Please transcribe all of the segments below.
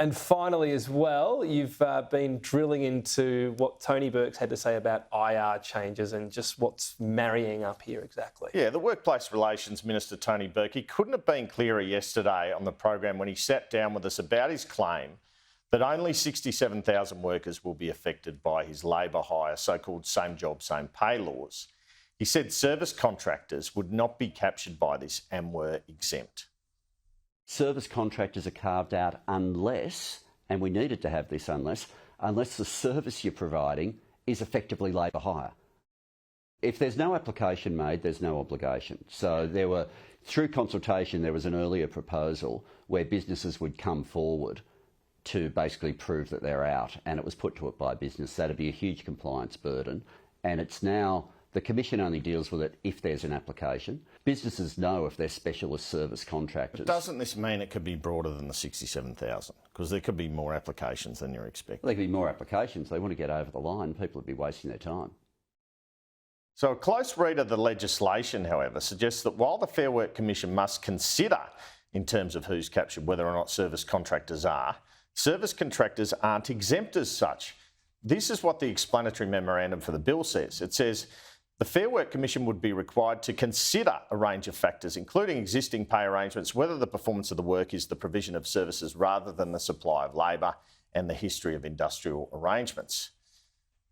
And finally as well, you've been drilling into what Tony Burke's had to say about IR changes and just what's marrying up here exactly. Yeah, the Workplace Relations Minister, Tony Burke, he couldn't have been clearer yesterday on the program when he sat down with us about his claim that only 67,000 workers will be affected by his labour hire, so-called same job, same pay laws. He said service contractors would not be captured by this and were exempt. Service contractors are carved out unless, and we needed to have this unless the service you're providing is effectively labour hire. If there's no application made, there's no obligation. So through consultation, there was an earlier proposal where businesses would come forward to basically prove that they're out, and it was put to it by business. That'd be a huge compliance burden, and it's now the Commission only deals with it if there's an application. Businesses know if they're specialist service contractors. But doesn't this mean it could be broader than the 67,000? Because there could be more applications than you're expecting. There could be more applications. They want to get over the line. People would be wasting their time. So a close read of the legislation, however, suggests that while the Fair Work Commission must consider, in terms of who's captured, whether or not service contractors are, service contractors aren't exempt as such. This is what the explanatory memorandum for the bill says. It says, the Fair Work Commission would be required to consider a range of factors, including existing pay arrangements, whether the performance of the work is the provision of services rather than the supply of labour, and the history of industrial arrangements.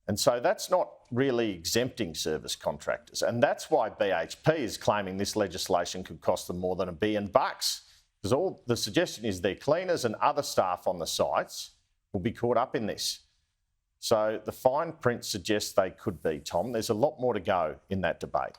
And so that's not really exempting service contractors. And that's why BHP is claiming this legislation could cost them more than $1 billion. Because all the suggestion is their cleaners and other staff on the sites will be caught up in this. So the fine print suggests they could be, Tom. There's a lot more to go in that debate.